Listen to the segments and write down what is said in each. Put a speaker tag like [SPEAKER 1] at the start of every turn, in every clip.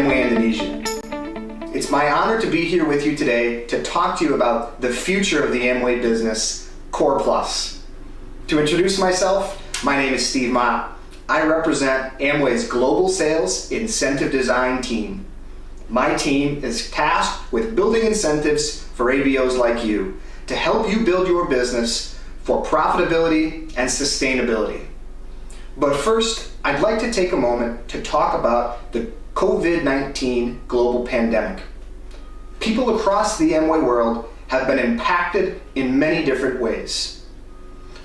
[SPEAKER 1] Amway Indonesia. It's my honor to be here with you today to talk to you about the future of the Amway business, Core Plus. To introduce myself, my name is Steve Mott. I represent Amway's Global Sales Incentive Design team. My team is tasked with building incentives for ABOs like you to help you build your business for profitability and sustainability. But first, I'd like to take a moment to talk about the COVID-19 global pandemic. People across the Amway world have been impacted in many different ways.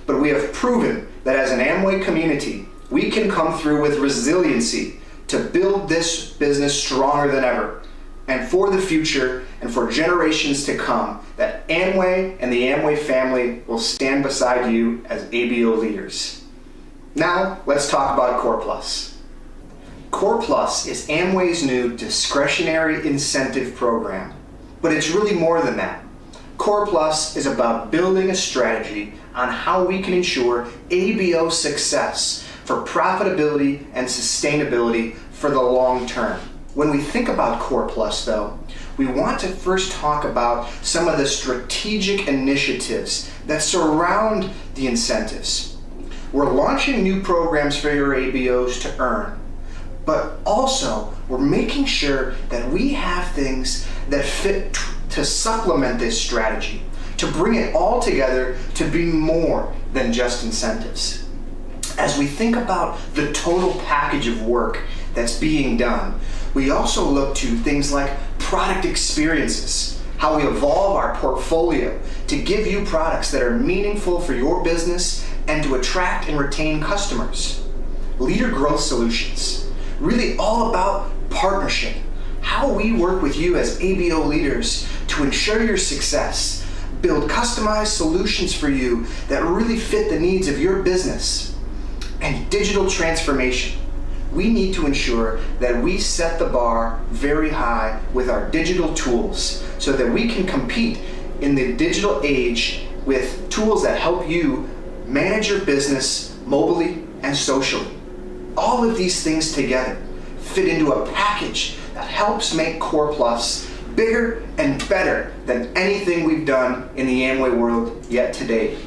[SPEAKER 1] But we have proven that as an Amway community, we can come through with resiliency to build this business stronger than ever, and for the future and for generations to come, that Amway and the Amway family will stand beside you as ABO leaders. Now, let's talk about Core Plus. Core Plus is Amway's new discretionary incentive program, but it's really more than that. Core Plus is about building a strategy on how we can ensure ABO success for profitability and sustainability for the long term. When we think about Core Plus, though, we want to first talk about some of the strategic initiatives that surround the incentives. We're launching new programs for your ABOs to earn, but also we're making sure that we have things that fit to supplement this strategy, to bring it all together to be more than just incentives. As we think about the total package of work that's being done, we also look to things like product experiences, how we evolve our portfolio to give you products that are meaningful for your business and to attract and retain customers. Leader growth solutions, really all about partnership, how we work with you as ABO leaders to ensure your success, build customized solutions for you that really fit the needs of your business. And digital transformation. We need to ensure that we set the bar very high with our digital tools so that we can compete in the digital age with tools that help you manage your business mobily and socially. All of these things together fit into a package that helps make Core Plus bigger and better than anything we've done in the Amway world yet to date.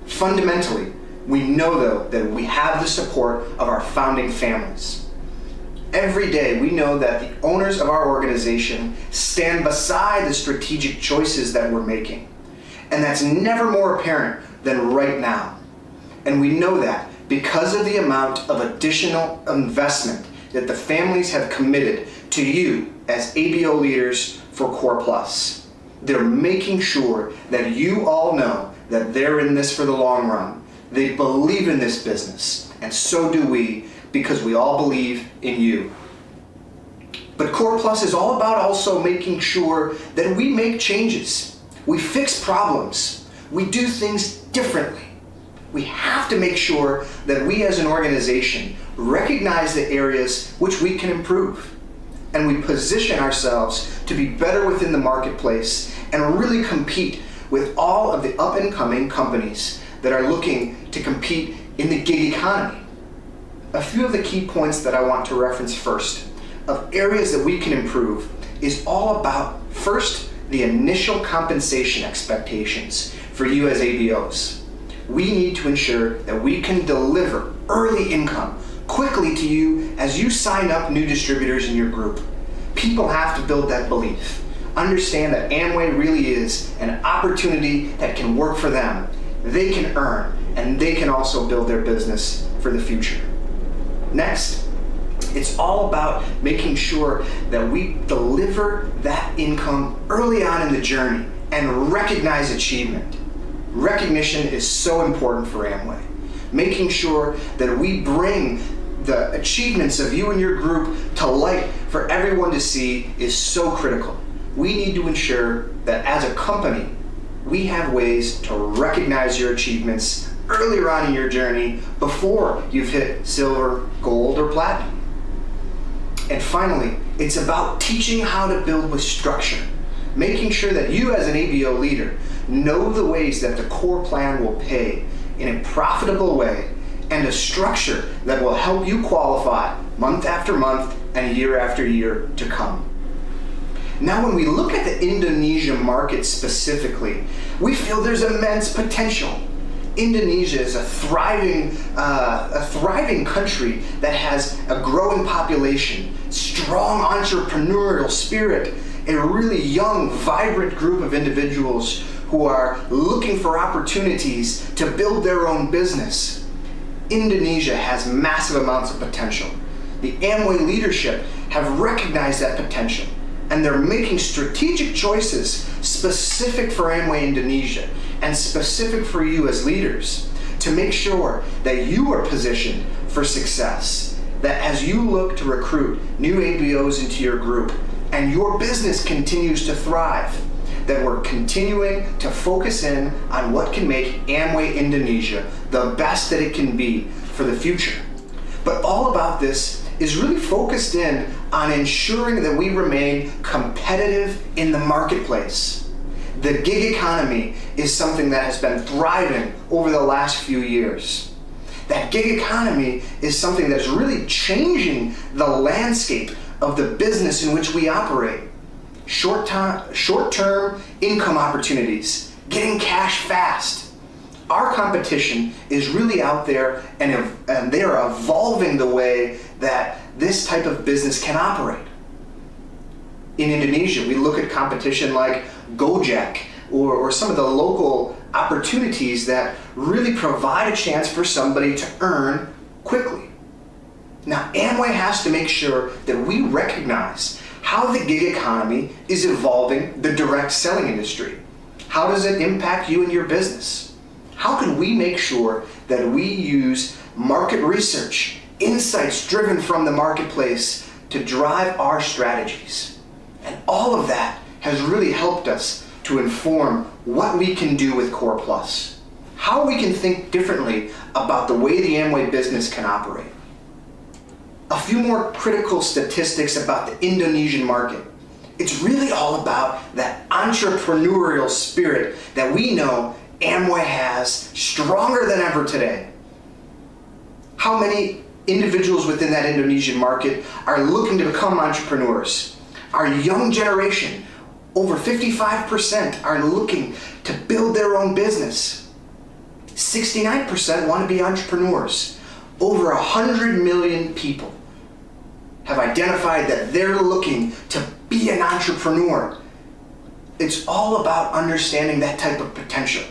[SPEAKER 1] Fundamentally, we know though that we have the support of our founding families. Every day we know that the owners of our organization stand beside the strategic choices that we're making. And that's never more apparent than right now. And we know that because of the amount of additional investment that the families have committed to you as ABO leaders for Core Plus. They're making sure that you all know that they're in this for the long run. They believe in this business, and so do we, because we all believe in you. But Core Plus is all about also making sure that we make changes. We fix problems. We do things differently. We have to make sure that we as an organization recognize the areas which we can improve. And we position ourselves to be better within the marketplace and really compete with all of the up-and-coming companies that are looking to compete in the gig economy. A few of the key points that I want to reference first of areas that we can improve is all about, first, the initial compensation expectations for you as ABOs. We need to ensure that we can deliver early income quickly to you as you sign up new distributors in your group. People have to build that belief. Understand that Amway really is an opportunity that can work for them. They can earn, and they can also build their business for the future. Next, it's all about making sure that we deliver that income early on in the journey and recognize achievement. Recognition is so important for Amway. Making sure that we bring the achievements of you and your group to light for everyone to see is so critical. We need to ensure that as a company, we have ways to recognize your achievements earlier on in your journey before you've hit silver, gold, or platinum. And finally, it's about teaching how to build with structure, making sure that you as an ABO leader know the ways that the core plan will pay in a profitable way and a structure that will help you qualify month after month, and year after year to come. Now, when we look at the Indonesia market specifically, we feel there's immense potential. Indonesia is a thriving country that has a growing population, strong entrepreneurial spirit, a really young, vibrant group of individuals who are looking for opportunities to build their own business. Indonesia has massive amounts of potential. The Amway leadership have recognized that potential, and they're making strategic choices specific for Amway Indonesia and specific for you as leaders to make sure that you are positioned for success, that as you look to recruit new ABOs into your group and your business continues to thrive, that we're continuing to focus in on what can make Amway Indonesia the best that it can be for the future. But all about this is really focused in on ensuring that we remain competitive in the marketplace. The gig economy is something that has been thriving over the last few years. That gig economy is something that's really changing the landscape of the business in which we operate. Short-term income opportunities, getting cash fast. Our competition is really out there, and they are evolving the way that this type of business can operate. In Indonesia, we look at competition like Gojek or some of the local opportunities that really provide a chance for somebody to earn quickly. Now, Amway has to make sure that we recognize how the gig economy is evolving the direct selling industry. How does it impact you and your business? How can we make sure that we use market research, insights driven from the marketplace to drive our strategies? And all of that has really helped us to inform what we can do with Core Plus, how we can think differently about the way the Amway business can operate. A few more critical statistics about the Indonesian market. It's really all about that entrepreneurial spirit that we know Amway has stronger than ever today. How many individuals within that Indonesian market are looking to become entrepreneurs? Our young generation, over 55%, are looking to build their own business. 69% want to be entrepreneurs. Over 100 million people have identified that they're looking to be an entrepreneur. It's all about understanding that type of potential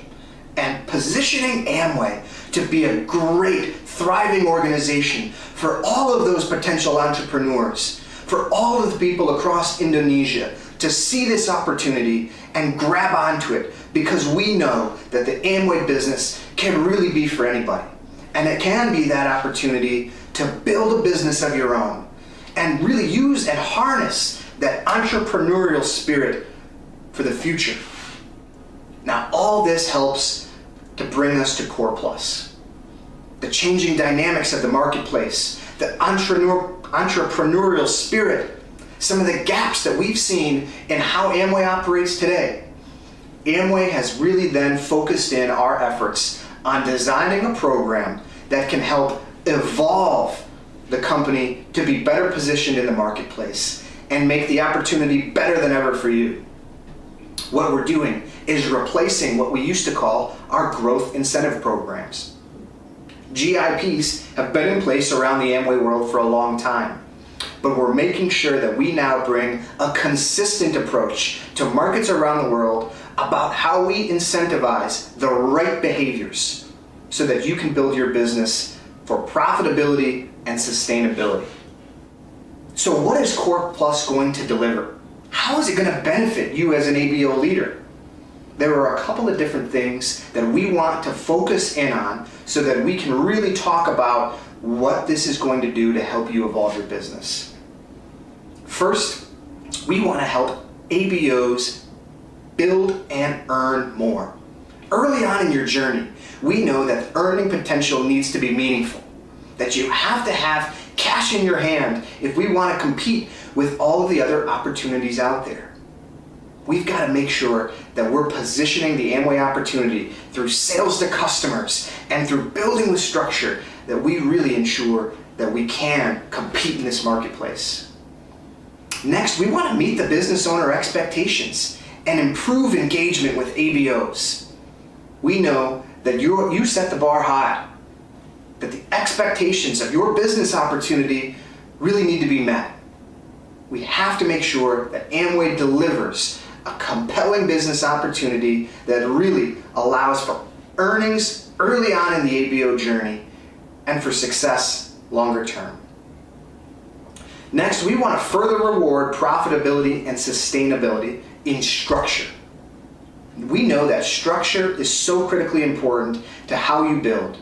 [SPEAKER 1] and positioning Amway to be a great, thriving organization for all of those potential entrepreneurs, for all of the people across Indonesia to see this opportunity and grab onto it, because we know that the Amway business can really be for anybody. And it can be that opportunity to build a business of your own and really use and harness that entrepreneurial spirit for the future. Now, all this helps to bring us to Core Plus. The changing dynamics of the marketplace, the entrepreneurial spirit, some of the gaps that we've seen in how Amway operates today. Amway has really then focused in our efforts on designing a program that can help evolve the company to be better positioned in the marketplace and make the opportunity better than ever for you. What we're doing is replacing what we used to call our growth incentive programs. GIPs have been in place around the Amway world for a long time, but we're making sure that we now bring a consistent approach to markets around the world about how we incentivize the right behaviors so that you can build your business for profitability and sustainability. So what is Core Plus going to deliver? How is it going to benefit you as an ABO leader? There are a couple of different things that we want to focus in on so that we can really talk about what this is going to do to help you evolve your business. First, we want to help ABOs build and earn more. Early on in your journey, we know that earning potential needs to be meaningful, that you have to have cash in your hand if we want to compete with all of the other opportunities out there. We've got to make sure that we're positioning the Amway opportunity through sales to customers and through building the structure that we really ensure that we can compete in this marketplace. Next, we want to meet the business owner expectations and improve engagement with ABOs. We know that you set the bar high, that the expectations of your business opportunity really need to be met. We have to make sure that Amway delivers a compelling business opportunity that really allows for earnings early on in the ABO journey and for success longer term. Next, we want to further reward profitability and sustainability in structure. We know that structure is so critically important to how you build.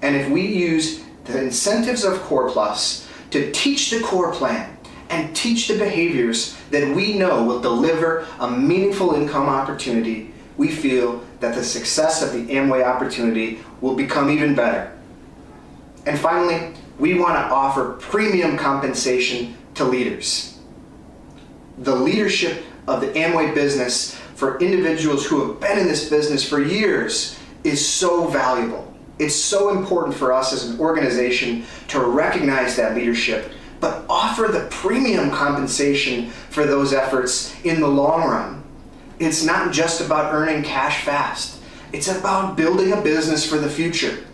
[SPEAKER 1] And if we use the incentives of Core Plus to teach the core plan and teach the behaviors that we know will deliver a meaningful income opportunity, we feel that the success of the Amway opportunity will become even better. And finally, we want to offer premium compensation to leaders. The leadership of the Amway business for individuals who have been in this business for years is so valuable. It's so important for us as an organization to recognize that leadership, but offer the premium compensation for those efforts in the long run. It's not just about earning cash fast. It's about building a business for the future.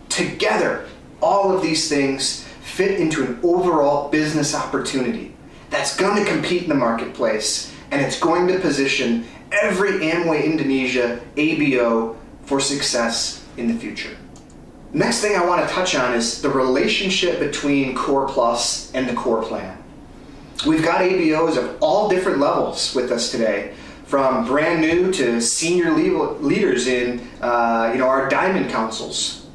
[SPEAKER 1] Together, all of these things fit into an overall business opportunity that's going to compete in the marketplace, and it's going to position every Amway Indonesia ABO for success in the future. Next thing I want to touch on is the relationship between Core Plus and the core plan. We've got ABOs of all different levels with us today, from brand new to senior leaders in our Diamond Councils.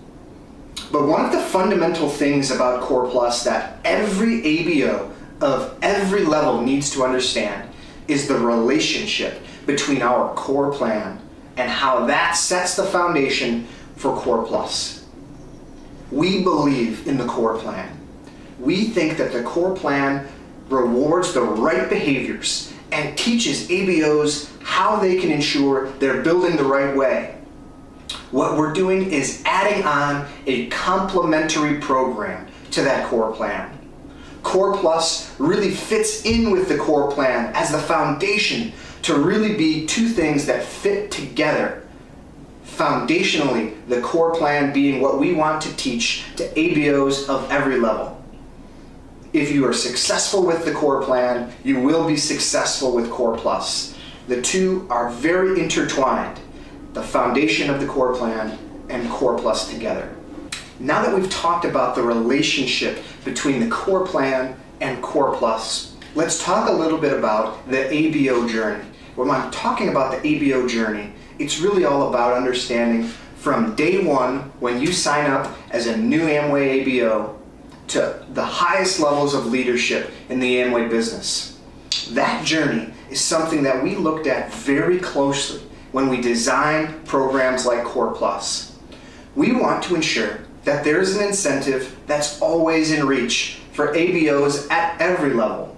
[SPEAKER 1] But one of the fundamental things about Core Plus that every ABO of every level needs to understand is the relationship between our core plan and how that sets the foundation for Core Plus. We believe in the core plan. We think that the core plan rewards the right behaviors and teaches ABOs how they can ensure they're building the right way. What we're doing is adding on a complementary program to that core plan. Core Plus really fits in with the core plan as the foundation to really be two things that fit together. Foundationally, the core plan being what we want to teach to ABOs of every level. If you are successful with the core plan, you will be successful with Core Plus. The two are very intertwined, the foundation of the core plan and Core Plus together. Now that we've talked about the relationship between the core plan and Core Plus, let's talk a little bit about the ABO journey. When I'm talking about the ABO journey, it's really all about understanding from day one when you sign up as a new Amway ABO to the highest levels of leadership in the Amway business. That journey is something that we looked at very closely when we designed programs like Core Plus. We want to ensure that there's an incentive that's always in reach for ABOs at every level.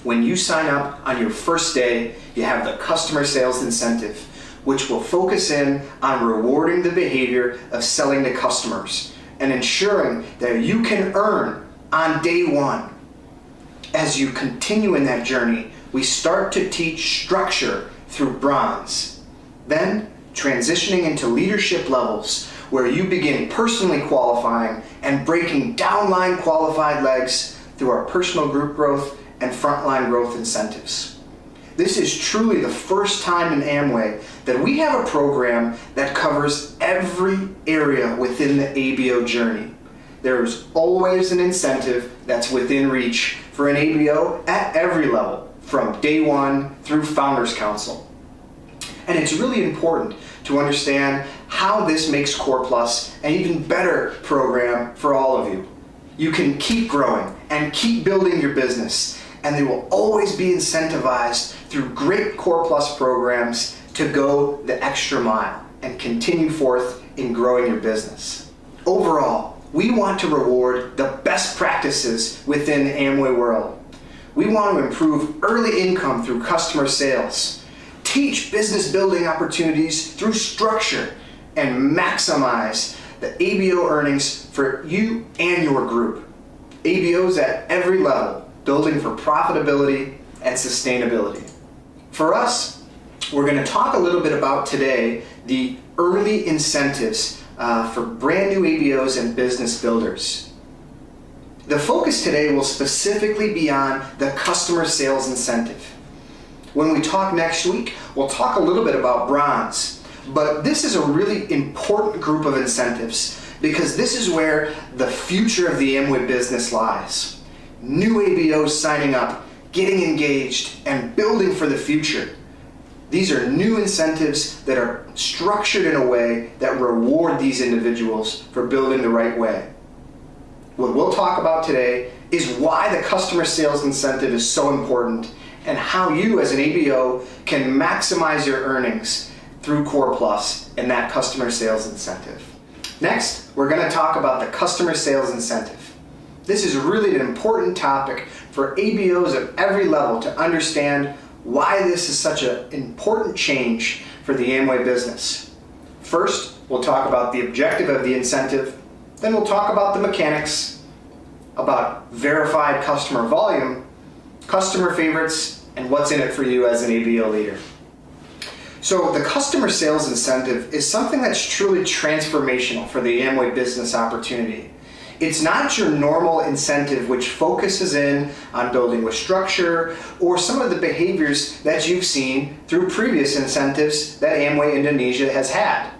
[SPEAKER 1] When you sign up on your first day, you have the customer sales incentive, which will focus in on rewarding the behavior of selling to customers and ensuring that you can earn on day one. As you continue in that journey, we start to teach structure through bronze. Then, transitioning into leadership levels where you begin personally qualifying and breaking downline qualified legs through our personal group growth and frontline growth incentives. This is truly the first time in Amway that we have a program that covers every area within the ABO journey. There's always an incentive that's within reach for an ABO at every level, from day one through Founders Council. And it's really important to understand how this makes Core Plus an even better program for all of you. You can keep growing and keep building your business, and they will always be incentivized through great Core Plus programs to go the extra mile and continue forth in growing your business. Overall, we want to reward the best practices within the Amway world. We want to improve early income through customer sales, teach business building opportunities through structure, and maximize the ABO earnings for you and your group. ABOs at every level, building for profitability and sustainability. For us, we're going to talk a little bit about today the early incentives for brand new ABOs and business builders. The focus today will specifically be on the customer sales incentive. When we talk next week, we'll talk a little bit about bronze, but this is a really important group of incentives because this is where the future of the Amway business lies. New ABOs signing up, getting engaged, and building for the future. These are new incentives that are structured in a way that reward these individuals for building the right way. What we'll talk about today is why the customer sales incentive is so important and how you as an ABO can maximize your earnings through Core Plus and that customer sales incentive. Next, we're going to talk about the customer sales incentive. This is really an important topic for ABOs at every level to understand why this is such an important change for the Amway business. First, we'll talk about the objective of the incentive, then we'll talk about the mechanics, about verified customer volume, customer favorites, and what's in it for you as an ABO leader. So the customer sales incentive is something that's truly transformational for the Amway business opportunity. It's not your normal incentive which focuses in on building with structure or some of the behaviors that you've seen through previous incentives that Amway Indonesia has had.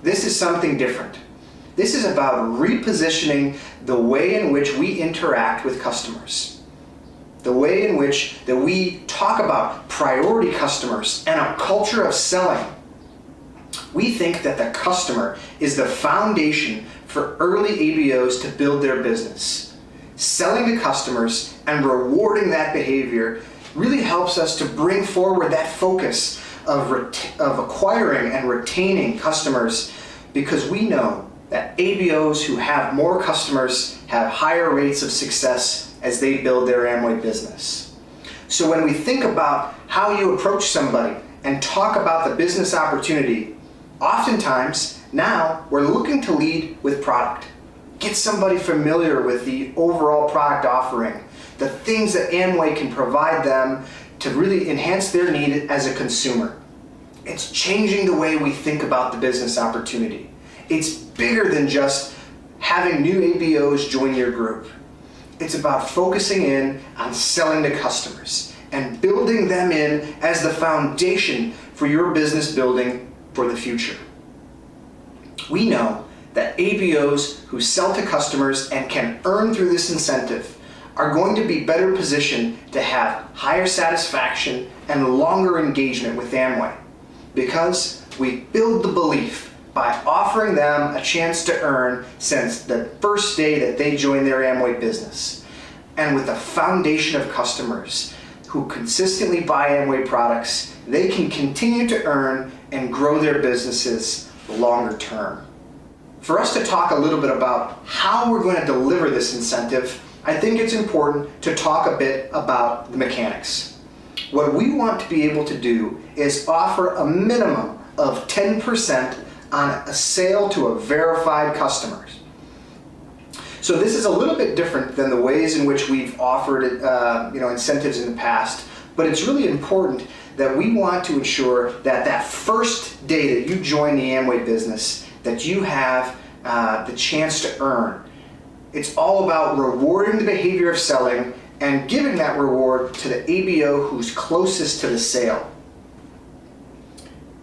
[SPEAKER 1] This is something different. This is about repositioning the way in which we interact with customers. The way in which that we talk about priority customers and a culture of selling. We think that the customer is the foundation for early ABOs to build their business. Selling to customers and rewarding that behavior really helps us to bring forward that focus of acquiring and retaining customers, because we know that ABOs who have more customers have higher rates of success as they build their Amway business. So when we think about how you approach somebody and talk about the business opportunity, oftentimes now we're looking to lead with product. Get somebody familiar with the overall product offering, the things that Amway can provide them to really enhance their need as a consumer. It's changing the way we think about the business opportunity. It's bigger than just having new ABOs join your group. It's about focusing in on selling to customers and building them in as the foundation for your business building for the future. We know that ABOs who sell to customers and can earn through this incentive are going to be better positioned to have higher satisfaction and longer engagement with Amway, because we build the belief by offering them a chance to earn since the first day that they join their Amway business. And with a foundation of customers who consistently buy Amway products, they can continue to earn and grow their businesses longer term. For us to talk a little bit about how we're going to deliver this incentive, I think it's important to talk a bit about the mechanics. What we want to be able to do is offer a minimum of 10% on a sale to a verified customer. So this is a little bit different than the ways in which we've offered incentives in the past, but it's really important that we want to ensure that that first day that you join the Amway business, that you have the chance to earn. It's all about rewarding the behavior of selling and giving that reward to the ABO who's closest to the sale.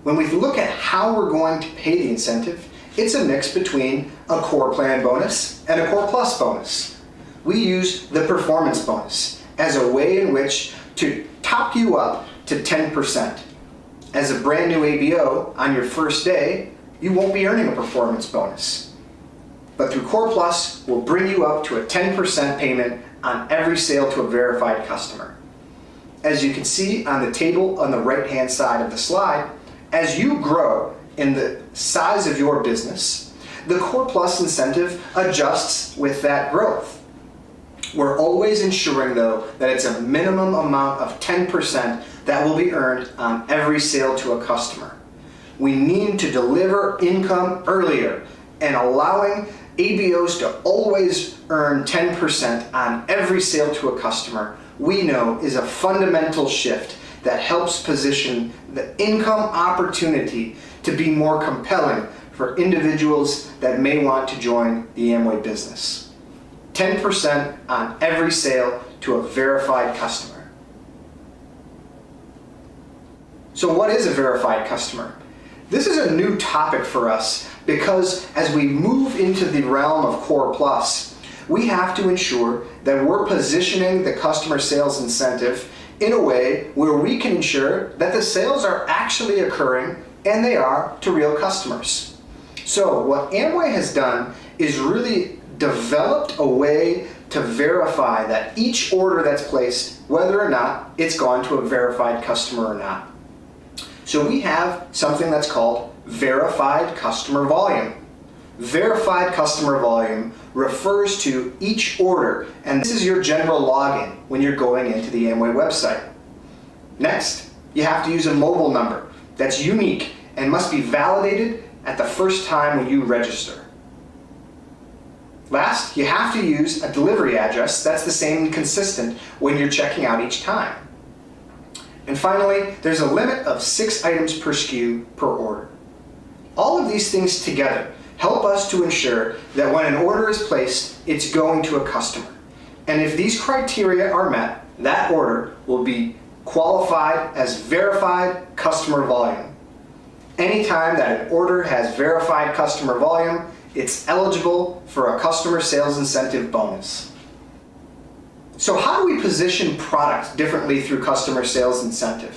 [SPEAKER 1] When we look at how we're going to pay the incentive, it's a mix between a core plan bonus and a core plus bonus. We use the performance bonus as a way in which to top you up to 10%. As a brand new ABO on your first day, you won't be earning a performance bonus. But through Core Plus, we'll bring you up to a 10% payment on every sale to a verified customer. As you can see on the table on the right-hand side of the slide, as you grow in the size of your business, the Core Plus incentive adjusts with that growth. We're always ensuring, though, that it's a minimum amount of 10% that will be earned on every sale to a customer. We need to deliver income earlier, and allowing ABOs to always earn 10% on every sale to a customer, we know is a fundamental shift that helps position the income opportunity to be more compelling for individuals that may want to join the Amway business. 10% on every sale to a verified customer. So what is a verified customer? This is a new topic for us because as we move into the realm of Core Plus, we have to ensure that we're positioning the customer sales incentive in a way where we can ensure that the sales are actually occurring and they are to real customers. So what Amway has done is really developed a way to verify that each order that's placed, whether or not it's gone to a verified customer or not. So we have something that's called verified customer volume. Verified customer volume refers to each order, and this is your general login when you're going into the Amway website. Next, you have to use a mobile number that's unique and must be validated at the first time when you register. Last, you have to use a delivery address that's the same and consistent when you're checking out each time. And finally, there's a limit of 6 items per SKU per order. All of these things together help us to ensure that when an order is placed, it's going to a customer. And if these criteria are met, that order will be qualified as verified customer volume. Anytime that an order has verified customer volume, it's eligible for a customer sales incentive bonus. So how do we position products differently through customer sales incentive?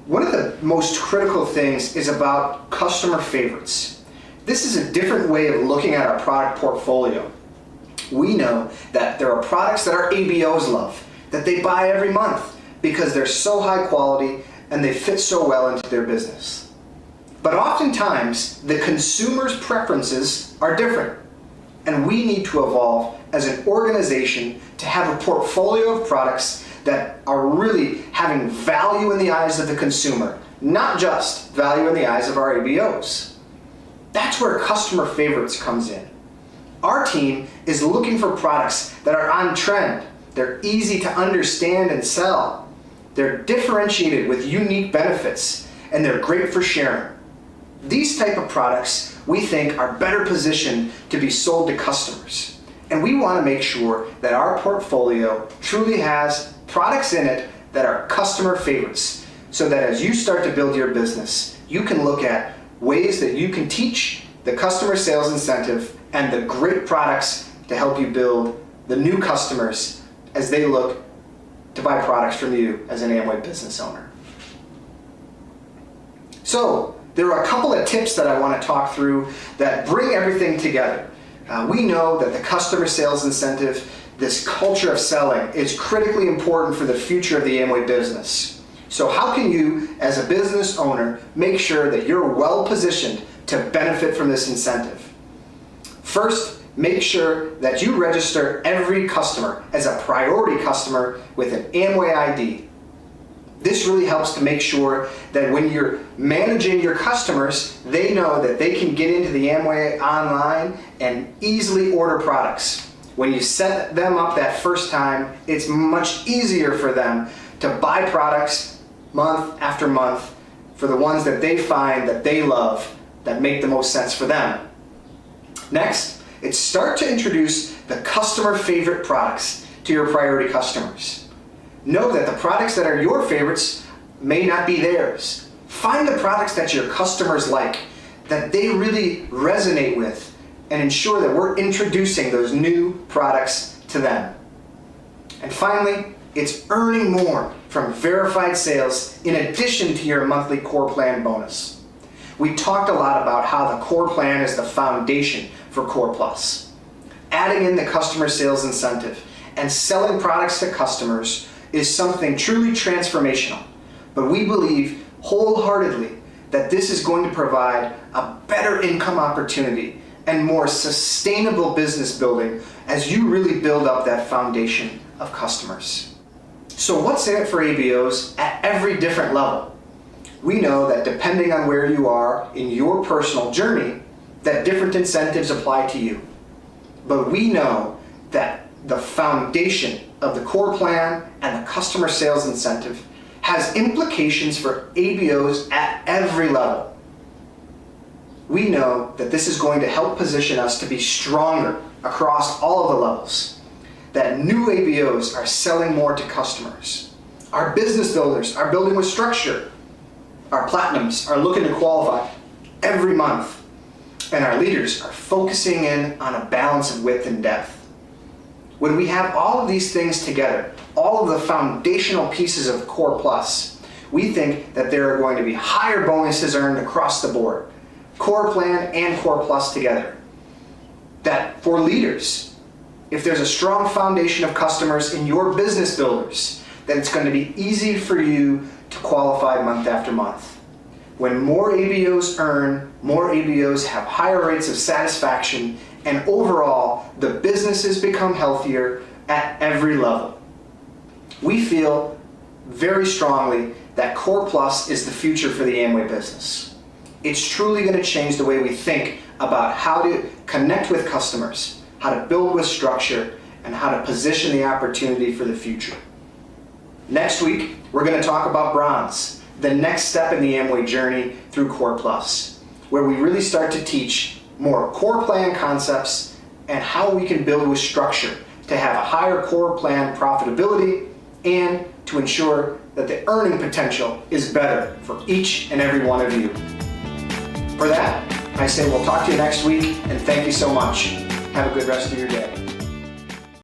[SPEAKER 1] One of the most critical things is about customer favorites. This is a different way of looking at our product portfolio. We know that there are products that our ABOs love, that they buy every month because they're so high quality and they fit so well into their business. But oftentimes, the consumer's preferences are different, and we need to evolve as an organization to have a portfolio of products that are really having value in the eyes of the consumer, not just value in the eyes of our ABOs. That's where customer favorites comes in. Our team is looking for products that are on trend. They're easy to understand and sell. They're differentiated with unique benefits, and they're great for sharing. These type of products we think are better positioned to be sold to customers. And we want to make sure that our portfolio truly has products in it that are customer favorites, so that as you start to build your business, you can look at ways that you can teach the customer sales incentive and the great products to help you build the new customers as they look to buy products from you as an Amway business owner. So there are a couple of tips that I want to talk through that bring everything together. We know that the customer sales incentive, this culture of selling, is critically important for the future of the Amway business. So how can you, as a business owner, make sure that you're well positioned to benefit from this incentive? First, make sure that you register every customer as a priority customer with an Amway ID. This really helps to make sure that when you're managing your customers, they know that they can get into the Amway online and easily order products. When you set them up that first time, it's much easier for them to buy products month after month for the ones that they find that they love, that make the most sense for them. Next, it's start to introduce the customer favorite products to your priority customers. Know that the products that are your favorites may not be theirs. Find the products that your customers like, that they really resonate with, and ensure that we're introducing those new products to them. And finally, it's earning more from verified sales in addition to your monthly core plan bonus. We talked a lot about how the core plan is the foundation for Core Plus. Adding in the customer sales incentive and selling products to customers is something truly transformational, but we believe wholeheartedly that this is going to provide a better income opportunity and more sustainable business building as you really build up that foundation of customers. So what's in it for ABOs at every different level? We know that depending on where you are in your personal journey, that different incentives apply to you. but we know that the foundation of the core plan and the customer sales incentive has implications for ABOs at every level. We know that this is going to help position us to be stronger across all of the levels, that new ABOs are selling more to customers. Our business builders are building with structure. Our platinums are looking to qualify every month, and our leaders are focusing in on a balance of width and depth. When we have all of these things together, all of the foundational pieces of Core Plus, we think that there are going to be higher bonuses earned across the board, Core Plan and Core Plus together. That for leaders, if there's a strong foundation of customers in your business builders, then it's going to be easy for you to qualify month after month. When more ABOs earn, more ABOs have higher rates of satisfaction, and overall, the businesses become healthier at every level. We feel very strongly that Core Plus is the future for the Amway business. It's truly going to change the way we think about how to connect with customers, how to build with structure, and how to position the opportunity for the future. Next week, we're going to talk about Bronze, the next step in the Amway journey through Core Plus, where we really start to teach more core plan concepts and how we can build with structure to have a higher core plan profitability and to ensure that the earning potential is better for each and every one of you. For that, I say we'll talk to you next week, and thank you so much. Have a good rest of your day.